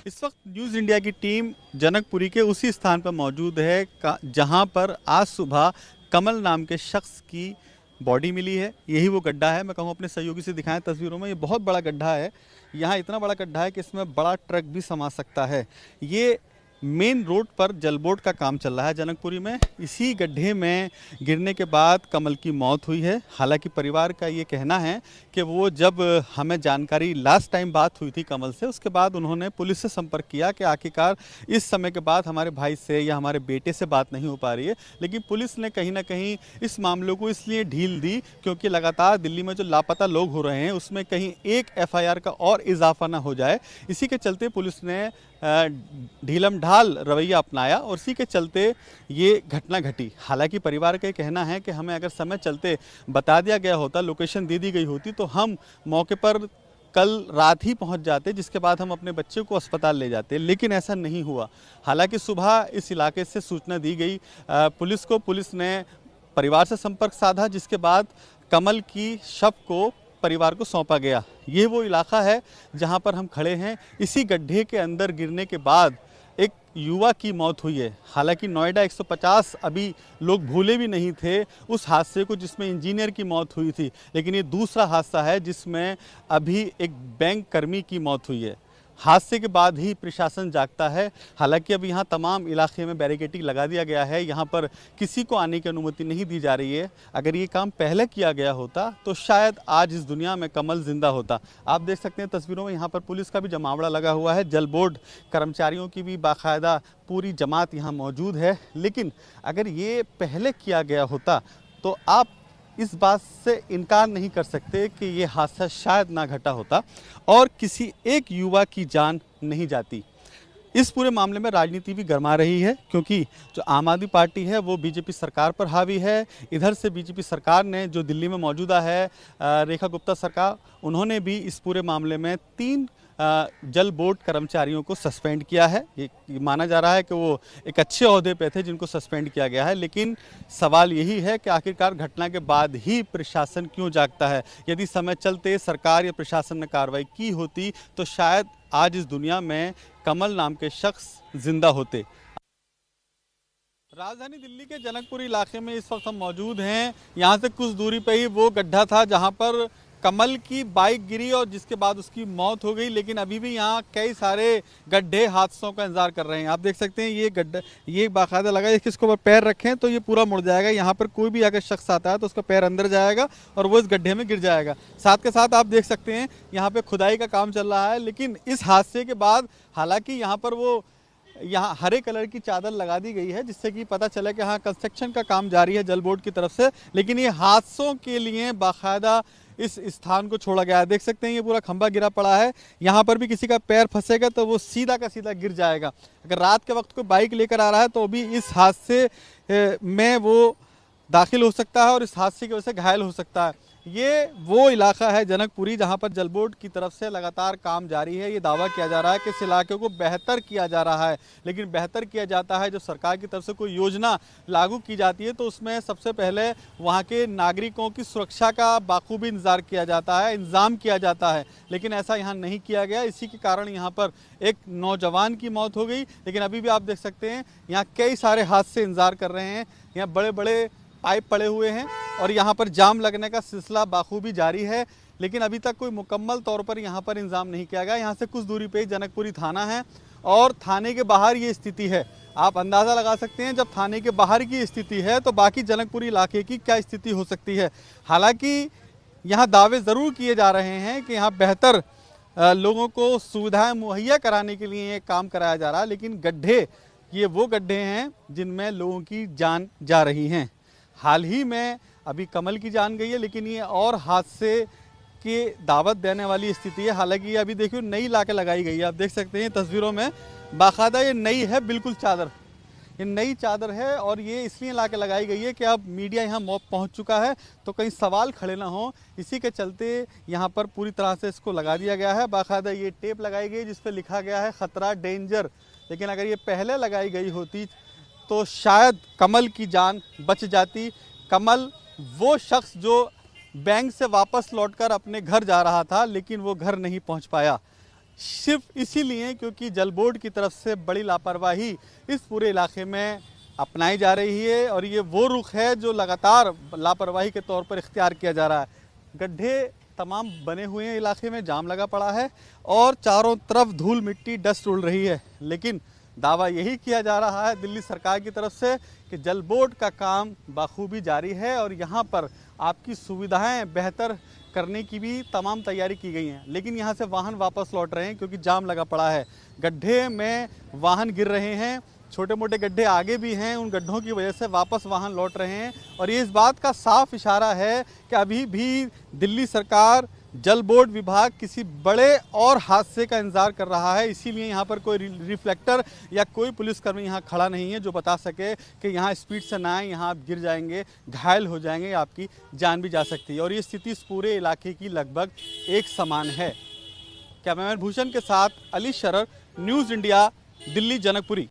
इस वक्त news India की टीम जनकपुरी के उसी स्थान पर मौजूद है जहां पर आज सुबह कमल नाम के शख्स की बॉडी मिली है। यही वो गड्ढा है। मैं कहूँ अपने सहयोगी से दिखाएं तस्वीरों में, ये बहुत बड़ा गड्ढा है। यहाँ इतना बड़ा गड्ढा है कि इसमें बड़ा ट्रक भी समा सकता है। ये मेन रोड पर जलबोर्ड का काम चल रहा है जनकपुरी में। इसी गड्ढे में गिरने के बाद कमल की मौत हुई है। हालांकि परिवार का ये कहना है कि वो जब हमें जानकारी लास्ट टाइम बात हुई थी कमल से, उसके बाद उन्होंने पुलिस से संपर्क किया कि आखिरकार इस समय के बाद हमारे भाई से या हमारे बेटे से बात नहीं हो पा रही है। लेकिन पुलिस ने कहीं ना कहीं इस मामले को इसलिए ढील दी क्योंकि लगातार दिल्ली में जो लापता लोग हो रहे हैं उसमें कहीं एक एफआईआर का और इजाफा ना हो जाए। इसी के चलते पुलिस ने ढीलम ढाल रवैया अपनाया और इसी के चलते ये घटना घटी। हालांकि परिवार का कहना है कि हमें अगर समय चलते बता दिया गया होता, लोकेशन दे दी गई होती, तो हम मौके पर कल रात ही पहुंच जाते, जिसके बाद हम अपने बच्चे को अस्पताल ले जाते। लेकिन ऐसा नहीं हुआ। हालांकि सुबह इस इलाके से सूचना दी गई पुलिस को। पुलिस ने परिवार से संपर्क साधा, जिसके बाद कमल की शव को परिवार को सौंपा गया। ये वो इलाका है जहां पर हम खड़े हैं। इसी गड्ढे के अंदर गिरने के बाद एक युवा की मौत हुई है। हालांकि नोएडा 150 अभी लोग भूले भी नहीं थे उस हादसे को जिसमें इंजीनियर की मौत हुई थी। लेकिन ये दूसरा हादसा है जिसमें अभी एक बैंक कर्मी की मौत हुई है। हादसे के बाद ही प्रशासन जागता है। हालांकि अब यहाँ तमाम इलाके में बैरिकेडिंग लगा दिया गया है। यहाँ पर किसी को आने की अनुमति नहीं दी जा रही है। अगर ये काम पहले किया गया होता तो शायद आज इस दुनिया में कमल जिंदा होता। आप देख सकते हैं तस्वीरों में, यहाँ पर पुलिस का भी जमावड़ा लगा हुआ है। जल बोर्ड कर्मचारियों की भी बाकायदा पूरी जमात यहाँ मौजूद है। लेकिन अगर ये पहले किया गया होता तो आप इस बात से इनकार नहीं कर सकते कि ये हादसा शायद ना घटा होता और किसी एक युवा की जान नहीं जाती। इस पूरे मामले में राजनीति भी गरमा रही है क्योंकि जो आम आदमी पार्टी है वो बीजेपी सरकार पर हावी है। इधर से बीजेपी सरकार ने जो दिल्ली में मौजूदा है रेखा गुप्ता सरकार, उन्होंने भी इस पूरे मामले में 3 जल बोर्ड कर्मचारियों को सस्पेंड किया है। ये माना जा रहा है कि वो एक अच्छे ओहदे पे थे जिनको सस्पेंड किया गया है। लेकिन सवाल यही है कि आखिरकार घटना के बाद ही प्रशासन क्यों जागता है। यदि समय चलते सरकार या प्रशासन ने कार्रवाई की होती तो शायद आज इस दुनिया में कमल नाम के शख्स जिंदा होते। राजधानी दिल्ली के जनकपुरी इलाके में इस वक्त हम मौजूद हैं। यहाँ से कुछ दूरी पे ही वो गड्ढा था जहाँ पर कमल की बाइक गिरी और जिसके बाद उसकी मौत हो गई। लेकिन अभी भी यहाँ कई सारे गड्ढे हादसों का इंतजार कर रहे हैं। आप देख सकते हैं ये गड्ढा, ये बाकायदा लगा है कि इसको पैर रखें तो ये पूरा मुड़ जाएगा। यहाँ पर कोई भी अगर शख्स आता है तो उसका पैर अंदर जाएगा और वो इस गड्ढे में गिर जाएगा। साथ के साथ आप देख सकते हैं यहाँ पे खुदाई का काम चल रहा है। लेकिन इस हादसे के बाद हालांकि यहाँ पर वो यहाँ हरे कलर की चादर लगा दी गई है जिससे कि पता चले कि हाँ कंस्ट्रक्शन का काम जारी है जल बोर्ड की तरफ से। लेकिन ये हादसों के लिए बाकायदा इस स्थान को छोड़ा गया है। देख सकते हैं ये पूरा खंभा गिरा पड़ा है। यहाँ पर भी किसी का पैर फंसेगा तो वो सीधा का सीधा गिर जाएगा। अगर रात के वक्त कोई बाइक लेकर आ रहा है तो भी इस हादसे में वो दाखिल हो सकता है और इस हादसे की वजह से घायल हो सकता है। ये वो इलाका है जनकपुरी जहां पर जल बोर्ड की तरफ से लगातार काम जारी है। ये दावा किया जा रहा है कि इस इलाके को बेहतर किया जा रहा है। लेकिन बेहतर किया जाता है जब सरकार की तरफ से कोई योजना लागू की जाती है तो उसमें सबसे पहले वहां के नागरिकों की सुरक्षा का बाखूबी इंतजार किया जाता है, इंतजाम किया जाता है। लेकिन ऐसा यहाँ नहीं किया गया। इसी के कारण यहाँ पर एक नौजवान की मौत हो गई। लेकिन अभी भी आप देख सकते हैं यहाँ कई सारे हादसे इंतजार कर रहे हैं। यहाँ बड़े बड़े पाइप पड़े हुए हैं और यहाँ पर जाम लगने का सिलसिला बाखूबी जारी है। लेकिन अभी तक कोई मुकम्मल तौर पर यहाँ पर इंतजाम नहीं किया गया। यहाँ से कुछ दूरी पे ही जनकपुरी थाना है और थाने के बाहर ये स्थिति है। आप अंदाज़ा लगा सकते हैं जब थाने के बाहर की स्थिति है तो बाकी जनकपुरी इलाके की क्या स्थिति हो सकती है। हालांकि यहाँ दावे ज़रूर किए जा रहे हैं कि यहाँ बेहतर लोगों को सुविधाएँ मुहैया कराने के लिए ये काम कराया जा रहा है। लेकिन गड्ढे, ये वो गड्ढे हैं जिनमें लोगों की जान जा रही हैं। हाल ही में अभी कमल की जान गई है लेकिन ये और हादसे की दावत देने वाली स्थिति है। हालांकि ये अभी देखिए नई लाके लगाई गई है। आप देख सकते हैं तस्वीरों में बाकायदा ये नई है, बिल्कुल चादर, ये नई चादर है और ये इसलिए लाके लगाई गई है कि अब मीडिया यहाँ पहुँच चुका है तो कहीं सवाल खड़े ना हो। इसी के चलते यहाँ पर पूरी तरह से इसको लगा दिया गया है। बाकायदा ये टेप लगाई गई जिस पर लिखा गया है खतरा डेंजर। लेकिन अगर ये पहले लगाई गई होती तो शायद कमल की जान बच जाती। कमल वो शख्स जो बैंक से वापस लौटकर अपने घर जा रहा था लेकिन वो घर नहीं पहुंच पाया। सिर्फ इसीलिए क्योंकि जल बोर्ड की तरफ से बड़ी लापरवाही इस पूरे इलाके में अपनाई जा रही है और ये वो रुख है जो लगातार लापरवाही के तौर पर इख्तियार किया जा रहा है। गड्ढे तमाम बने हुए हैं, इलाके में जाम लगा पड़ा है और चारों तरफ धूल मिट्टी डस्ट उड़ रही है, लेकिन दावा यही किया जा रहा है दिल्ली सरकार की तरफ से कि जल बोर्ड का काम बाखूबी जारी है और यहाँ पर आपकी सुविधाएं बेहतर करने की भी तमाम तैयारी की गई हैं। लेकिन यहाँ से वाहन वापस लौट रहे हैं क्योंकि जाम लगा पड़ा है, गड्ढे में वाहन गिर रहे हैं, छोटे मोटे गड्ढे आगे भी हैं, उन गड्ढों की वजह से वापस वाहन लौट रहे हैं और ये इस बात का साफ इशारा है कि अभी भी दिल्ली सरकार, जल बोर्ड विभाग किसी बड़े और हादसे का इंतजार कर रहा है। इसीलिए यहाँ पर कोई रिफ्लेक्टर या कोई पुलिसकर्मी यहाँ खड़ा नहीं है जो बता सके कि यहाँ स्पीड से ना आए, यहाँ आप गिर जाएंगे, घायल हो जाएंगे, आपकी जान भी जा सकती है। और ये स्थिति इस पूरे इलाके की लगभग एक समान है। कैमरामैन भूषण के साथ अली शरर, न्यूज़ इंडिया, दिल्ली जनकपुरी।